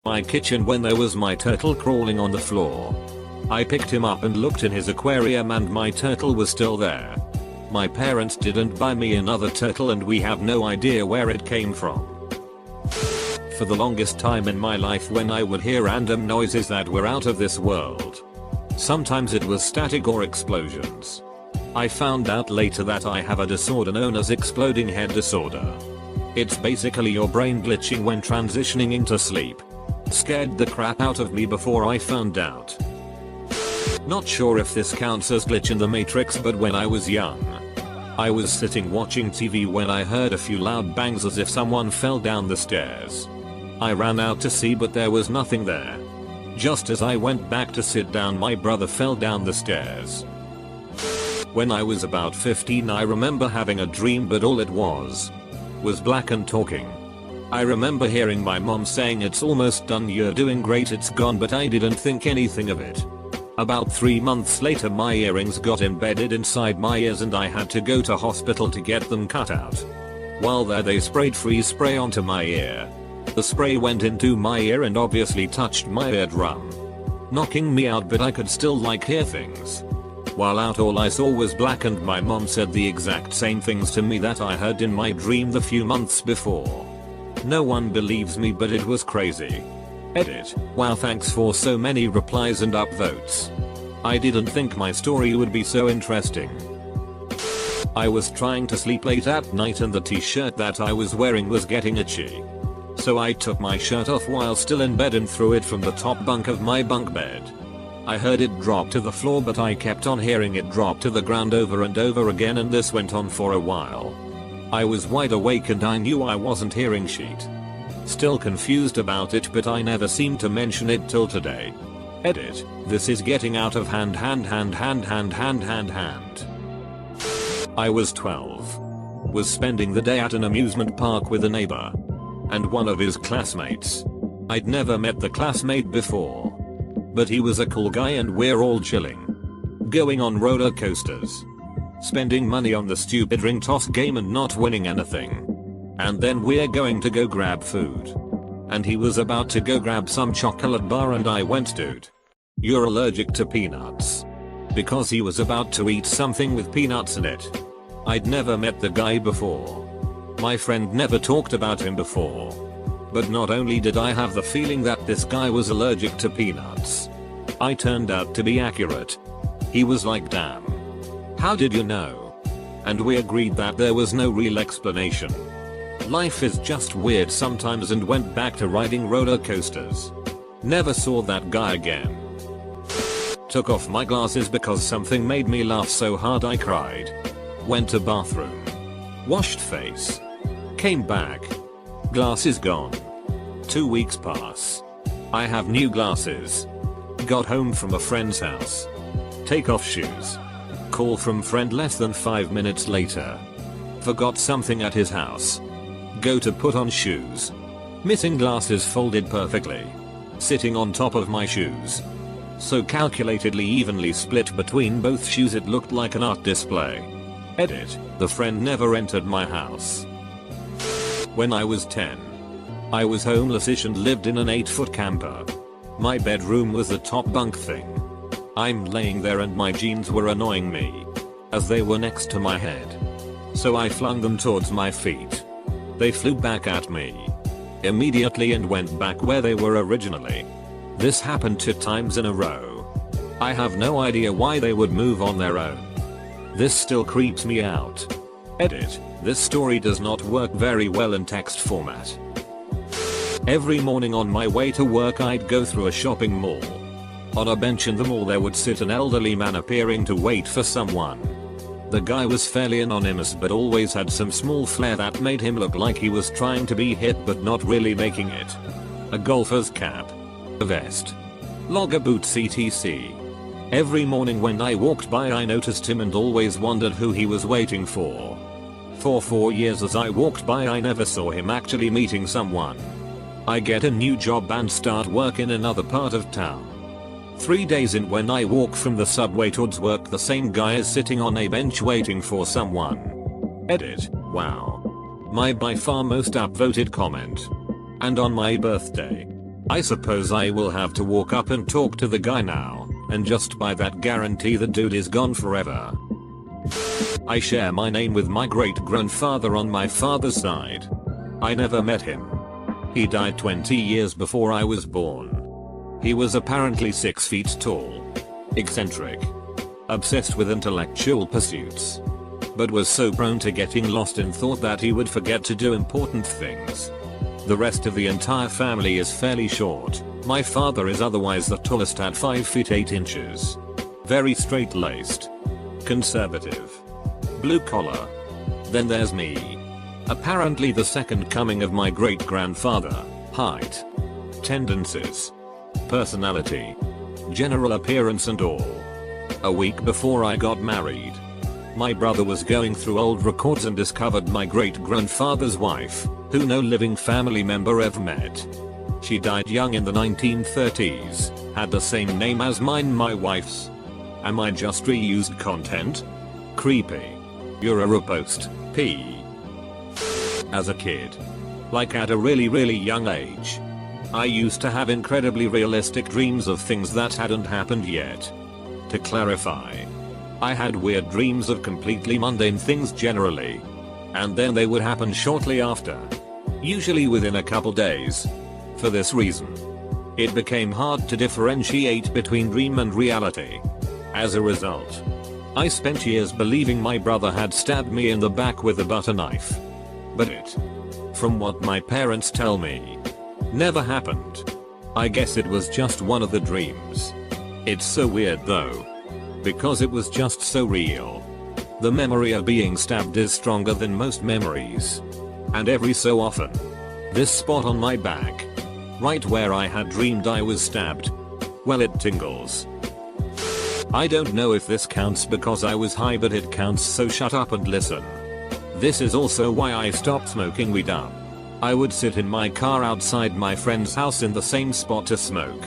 my kitchen when there was my turtle crawling on the floor. I picked him up and looked in his aquarium and my turtle was still there. My parents didn't buy me another turtle and we have no idea where it came from. For the longest time in my life when I would hear random noises that were out of this world. Sometimes it was static or explosions. I found out later that I have a disorder known as exploding head disorder. It's basically your brain glitching when transitioning into sleep. Scared the crap out of me before I found out. Not sure if this counts as glitch in the Matrix, but when I was young, I was sitting watching TV when I heard a few loud bangs as if someone fell down the stairs. I ran out to see but there was nothing there. Just as I went back to sit down, my brother fell down the stairs. When I was about 15 I remember having a dream, but all it was black and talking. I remember hearing my mom saying, "It's almost done, you're doing great, it's gone," but I didn't think anything of it. About 3 months later my earrings got embedded inside my ears and I had to go to hospital to get them cut out. While there they sprayed freeze spray onto my ear. The spray went into my ear and obviously touched my eardrum, knocking me out, but I could still hear things. While out all I saw was black and my mom said the exact same things to me that I heard in my dream the few months before. No one believes me, but it was crazy. Edit. Wow, thanks for so many replies and upvotes. I didn't think my story would be so interesting. I was trying to sleep late at night and the t-shirt that I was wearing was getting itchy. So I took my shirt off while still in bed and threw it from the top bunk of my bunk bed. I heard it drop to the floor, but I kept on hearing it drop to the ground over and over again, and this went on for a while. I was wide awake and I knew I wasn't hearing shit. Still confused about it, but I never seemed to mention it till today. Edit. This is getting out of hand. I was 12. Was spending the day at an amusement park with a neighbor and one of his classmates. I'd never met the classmate before, but he was a cool guy and we're all chilling, going on roller coasters, spending money on the stupid ring toss game and not winning anything. And then we're going to go grab food. And he was about to go grab some chocolate bar and I went, "Dude, you're allergic to peanuts." Because he was about to eat something with peanuts in it. I'd never met the guy before. My friend never talked about him before. But not only did I have the feeling that this guy was allergic to peanuts, I turned out to be accurate. He was like, "Damn. How did you know?" And we agreed that there was no real explanation. Life is just weird sometimes, and went back to riding roller coasters. Never saw that guy again. Took off my glasses because something made me laugh so hard I cried. Went to bathroom. Washed face. Came back. Glasses gone. 2 weeks pass. I have new glasses. Got home from a friend's house. Take off shoes. Call from friend less than 5 minutes later. Forgot something at his house. Go to put on shoes. Missing glasses folded perfectly. Sitting on top of my shoes. So calculatedly evenly split between both shoes it looked like an art display. Edit. The friend never entered my house. When I was 10. I was homeless-ish and lived in an 8-foot camper. My bedroom was the top bunk thing. I'm laying there and my jeans were annoying me, as they were next to my head. So I flung them towards my feet. They flew back at me immediately and went back where they were originally. This happened 2 times in a row. I have no idea why they would move on their own. This still creeps me out. Edit. This story does not work very well in text format. Every morning on my way to work I'd go through a shopping mall. On a bench in the mall there would sit an elderly man appearing to wait for someone. The guy was fairly anonymous but always had some small flair that made him look like he was trying to be hip but not really making it. A golfer's cap. A vest. Logger boots etc. Every morning when I walked by I noticed him and always wondered who he was waiting for. For 4 years as I walked by I never saw him actually meeting someone. I get a new job and start work in another part of town. 3 days in when I walk from the subway towards work the same guy is sitting on a bench waiting for someone. Edit. Wow. My by far most upvoted comment. And on my birthday. I suppose I will have to walk up and talk to the guy now, and just by that guarantee the dude is gone forever. I share my name with my great-grandfather on my father's side. I never met him. He died 20 years before I was born. He was apparently 6 feet tall, eccentric, obsessed with intellectual pursuits, but was so prone to getting lost in thought that he would forget to do important things. The rest of the entire family is fairly short. My father is otherwise the tallest at 5 feet 8 inches. Very straight-laced, conservative, blue collar. Then there's me. Apparently the second coming of my great-grandfather. Height, tendencies, personality, general appearance and all. A week before I got married, my brother was going through old records and discovered my great-grandfather's wife, who no living family member ever met. She died young in the 1930s, had the same name as mine, my wife's. Am I just reused content? Creepy. You're a repost, P. As a kid, like at a really young age, I used to have incredibly realistic dreams of things that hadn't happened yet. To clarify, I had weird dreams of completely mundane things generally, and then they would happen shortly after, usually within a couple days. For this reason, it became hard to differentiate between dream and reality. As a result, I spent years believing my brother had stabbed me in the back with a butter knife. But it, from what my parents tell me, never happened. I guess it was just one of the dreams. It's so weird though, because it was just so real. The memory of being stabbed is stronger than most memories. And every so often, this spot on my back, right where I had dreamed I was stabbed, well, it tingles. I don't know if this counts because I was high, but it counts, so shut up and listen. This is also why I stopped smoking weed up. I would sit in my car outside my friend's house in the same spot to smoke.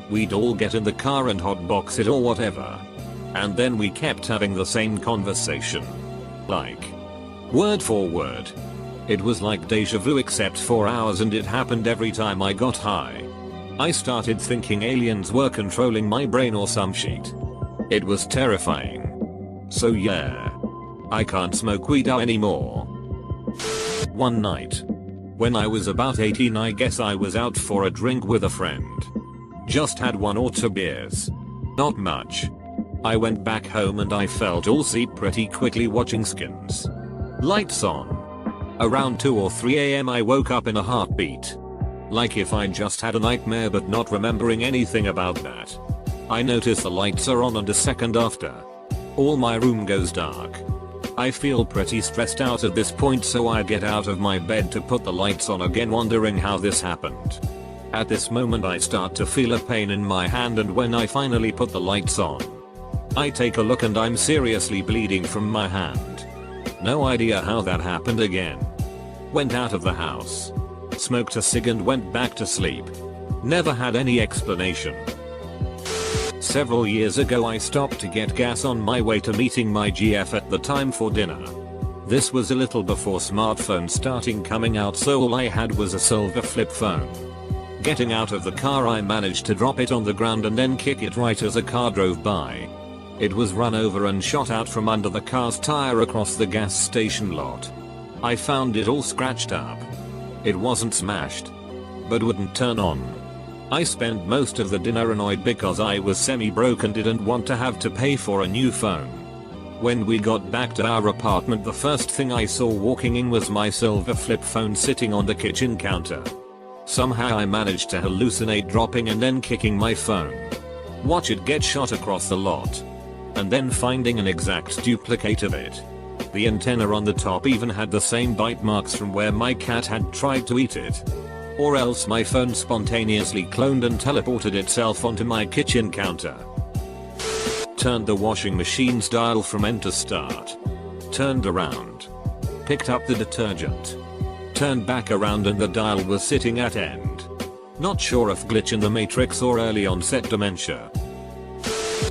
We'd all get in the car and hotbox it or whatever. And then we kept having the same conversation. Like, word for word. It was like deja vu except for hours, and it happened every time I got high. I started thinking aliens were controlling my brain or some shit. It was terrifying. So yeah, I can't smoke weed anymore. One night, when I was about 18, I guess I was out for a drink with a friend. Just had 1 or 2 beers. Not much. I went back home and I fell to sleep pretty quickly watching Skins. Lights on. Around 2 or 3 AM I woke up in a heartbeat. Like if I just had a nightmare, but not remembering anything about that. I notice the lights are on, and a second after, all my room goes dark. I feel pretty stressed out at this point, so I get out of my bed to put the lights on again, wondering how this happened. At this moment I start to feel a pain in my hand, and when I finally put the lights on, I take a look and I'm seriously bleeding from my hand. No idea how that happened again. Went out of the house, smoked a cig and went back to sleep. Never had any explanation. Several years ago I stopped to get gas on my way to meeting my GF at the time for dinner. This was a little before smartphones starting coming out, so all I had was a silver flip phone. Getting out of the car I managed to drop it on the ground and then kick it right as a car drove by. It was run over and shot out from under the car's tire across the gas station lot. I found it all scratched up. It wasn't smashed, but wouldn't turn on. I spent most of the dinner annoyed because I was semi-broke and didn't want to have to pay for a new phone. When we got back to our apartment, the first thing I saw walking in was my silver flip phone sitting on the kitchen counter. Somehow I managed to hallucinate dropping and then kicking my phone. Watch it get shot across the lot. And then finding an exact duplicate of it. The antenna on the top even had the same bite marks from where my cat had tried to eat it. Or else my phone spontaneously cloned and teleported itself onto my kitchen counter. Turned the washing machine's dial from end to start. Turned around. Picked up the detergent. Turned back around and the dial was sitting at end. Not sure if glitch in the matrix or early onset dementia.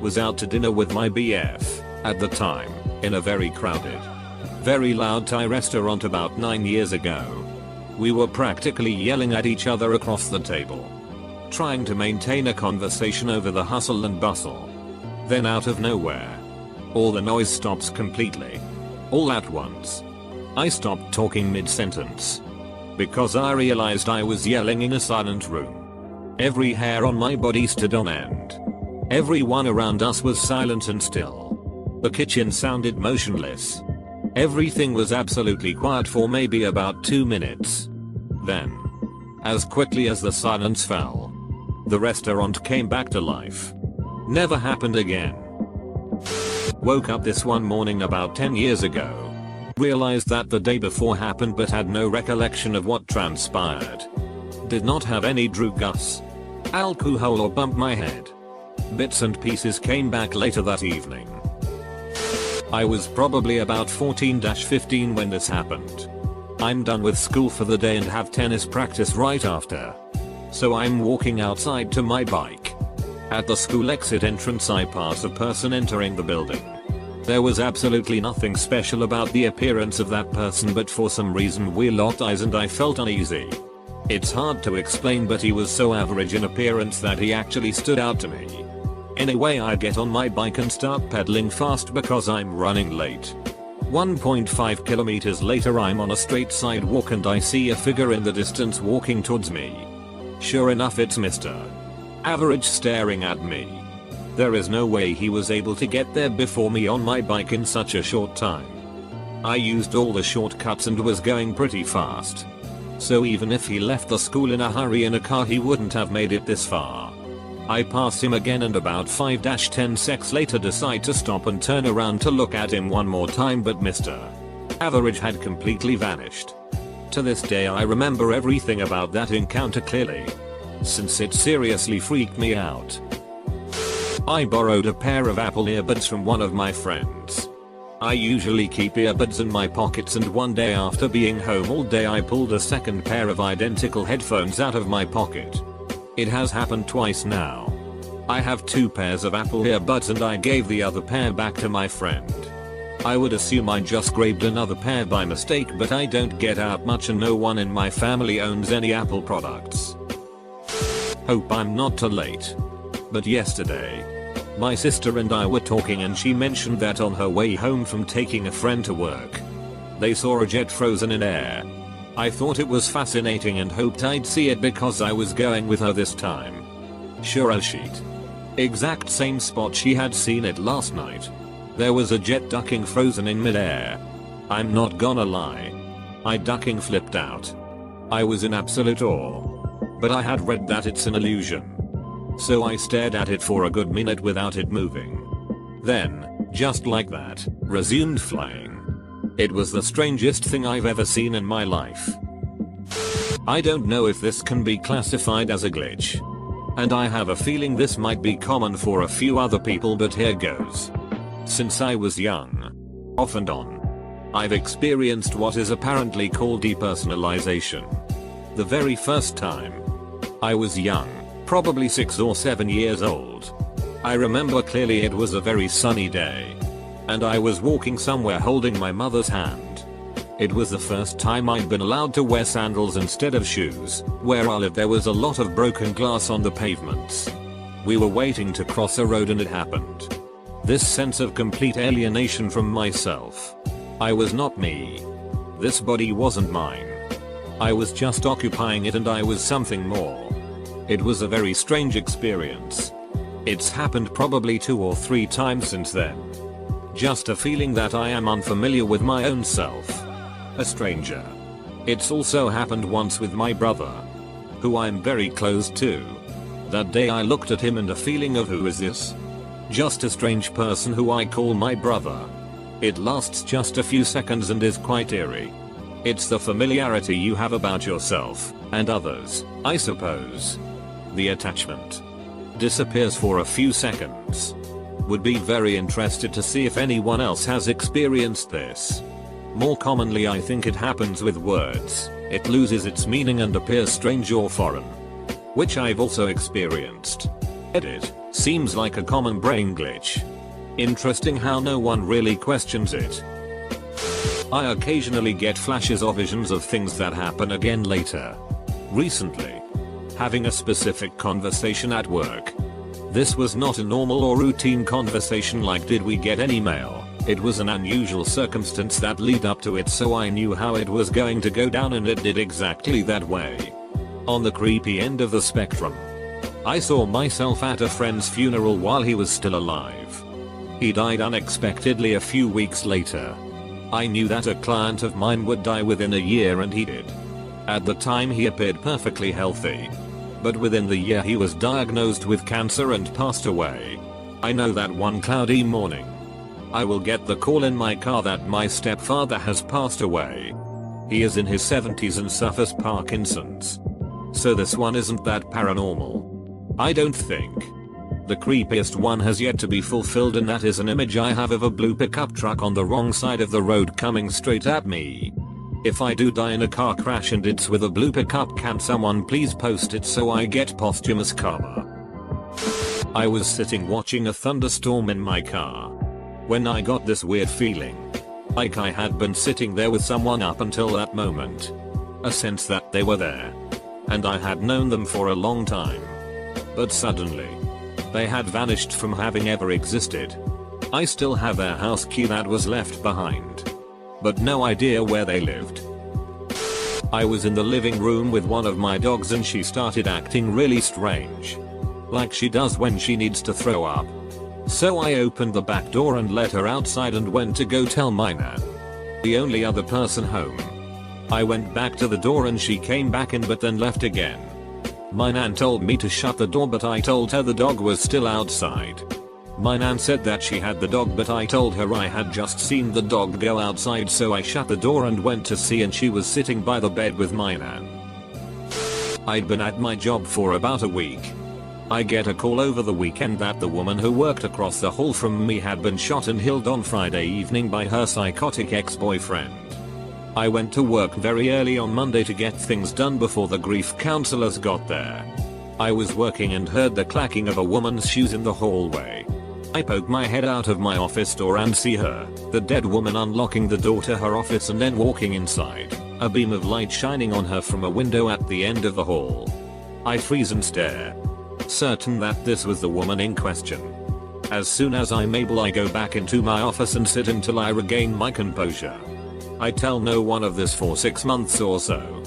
Was out to dinner with my BF, at the time, in a very crowded, very loud Thai restaurant about 9 years ago. We were practically yelling at each other across the table. trying to maintain a conversation over the hustle and bustle. Then out of nowhere, all the noise stops completely. All at once. I stopped talking mid-sentence. Because I realized I was yelling in a silent room. Every hair on my body stood on end. Everyone around us was silent and still. The kitchen sounded motionless. Everything was absolutely quiet for maybe about 2 minutes. Then, as quickly as the silence fell, the restaurant came back to life. Never happened again. Woke up this one morning about 10 years ago. Realized that the day before happened but had no recollection of what transpired. Did not have any drugs, alcohol or bump my head. Bits and pieces came back later that evening. I was probably about 14-15 when this happened. I'm done with school for the day and have tennis practice right after. So I'm walking outside to my bike. At the school exit entrance I pass a person entering the building. There was absolutely nothing special about the appearance of that person, but for some reason we locked eyes and I felt uneasy. It's hard to explain, but he was so average in appearance that he actually stood out to me. Anyway, I get on my bike and start pedaling fast because I'm running late. 1.5 kilometers later I'm on a straight sidewalk and I see a figure in the distance walking towards me. Sure enough, it's Mr. Average staring at me. There is no way he was able to get there before me on my bike in such a short time. I used all the shortcuts and was going pretty fast. So even if he left the school in a hurry in a car, he wouldn't have made it this far. I pass him again and about 5-10 seconds later decide to stop and turn around to look at him one more time, but Mr. Average had completely vanished. To this day I remember everything about that encounter clearly, since it seriously freaked me out. I borrowed a pair of Apple earbuds from one of my friends. I usually keep earbuds in my pockets, and one day after being home all day I pulled a second pair of identical headphones out of my pocket. It has happened twice now. I have 2 pairs of Apple earbuds and I gave the other pair back to my friend. I would assume I just grabbed another pair by mistake, but I don't get out much and no one in my family owns any Apple products. Hope I'm not too late. But yesterday, my sister and I were talking and she mentioned that on her way home from taking a friend to work, they saw a jet frozen in air. I thought it was fascinating and hoped I'd see it because I was going with her this time. Sure as shit. Exact same spot she had seen it last night. There was a jet ducking frozen in midair. I'm not gonna lie. I ducking flipped out. I was in absolute awe. But I had read that it's an illusion. So I stared at it for a good minute without it moving. Then, just like that, resumed flying. It was the strangest thing I've ever seen in my life. I don't know if this can be classified as a glitch. And I have a feeling this might be common for a few other people, but here goes. Since I was young, off and on, I've experienced what is apparently called depersonalization. The very first time I was young, probably 6 or 7 years old. I remember clearly it was a very sunny day. And I was walking somewhere holding my mother's hand. It was the first time I'd been allowed to wear sandals instead of shoes. Where I lived there was a lot of broken glass on the pavements. We were waiting to cross a road and it happened. This sense of complete alienation from myself. I was not me. This body wasn't mine. I was just occupying it and I was something more. It was a very strange experience. It's happened probably 2 or 3 times since then. Just a feeling that I am unfamiliar with my own self. A stranger. It's also happened once with my brother, who I'm very close to. That day I looked at him and a feeling of who is this? Just a strange person who I call my brother. It lasts just a few seconds and is quite eerie. It's the familiarity you have about yourself and others, I suppose. The attachment disappears for a few seconds. Would be very interested to see if anyone else has experienced this. More commonly I think it happens with words. It loses its meaning and appears strange or foreign. Which I've also experienced. Edit. Seems like a common brain glitch. Interesting how no one really questions it. I occasionally get flashes or visions of things that happen again later. Recently, having a specific conversation at work. This was not a normal or routine conversation like did we get any mail. It was an unusual circumstance that led up to it, so I knew how it was going to go down and it did exactly that way. On the creepy end of the spectrum, I saw myself at a friend's funeral while he was still alive. He died unexpectedly a few weeks later. I knew that a client of mine would die within a year and he did. At the time he appeared perfectly healthy. But within the year he was diagnosed with cancer and passed away. I know that one cloudy morning, I will get the call in my car that my stepfather has passed away. He is in his 70s and suffers Parkinson's. So this one isn't that paranormal. I don't think. The creepiest one has yet to be fulfilled, and that is an image I have of a blue pickup truck on the wrong side of the road coming straight at me. If I do die in a car crash and it's with a blue pickup, can someone please post it so I get posthumous karma? I was sitting watching a thunderstorm in my car when I got this weird feeling. Like I had been sitting there with someone up until that moment. A sense that they were there. And I had known them for a long time. But suddenly, they had vanished from having ever existed. I still have their house key that was left behind, but no idea where they lived. I was in the living room with one of my dogs and she started acting really strange. Like she does when she needs to throw up. So I opened the back door and let her outside and went to go tell my nan, the only other person home. I went back to the door and she came back in but then left again. My nan told me to shut the door, but I told her the dog was still outside. My nan said that she had the dog, but I told her I had just seen the dog go outside, so I shut the door and went to see, and she was sitting by the bed with my nan. I'd been at my job for about a week. I get a call over the weekend that the woman who worked across the hall from me had been shot and killed on Friday evening by her psychotic ex-boyfriend. I went to work very early on Monday to get things done before the grief counselors got there. I was working and heard the clacking of a woman's shoes in the hallway. I poke my head out of my office door and see her, the dead woman, unlocking the door to her office and then walking inside, a beam of light shining on her from a window at the end of the hall. I freeze and stare, certain that this was the woman in question. As soon as I'm able, I go back into my office and sit until I regain my composure. I tell no one of this for 6 months or so.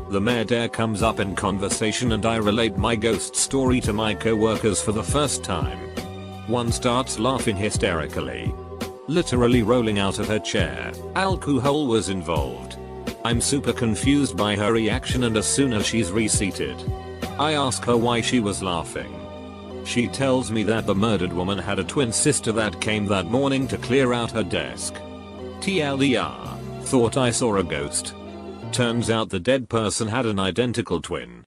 The murder comes up in conversation and I relate my ghost story to my co-workers for the first time. One starts laughing hysterically, literally rolling out of her chair. Alcohol was involved. I'm super confused by her reaction, and as soon as she's reseated, I ask her why she was laughing. She tells me that the murdered woman had a twin sister that came that morning to clear out her desk. TLDR. Thought I saw a ghost. Turns out the dead person had an identical twin.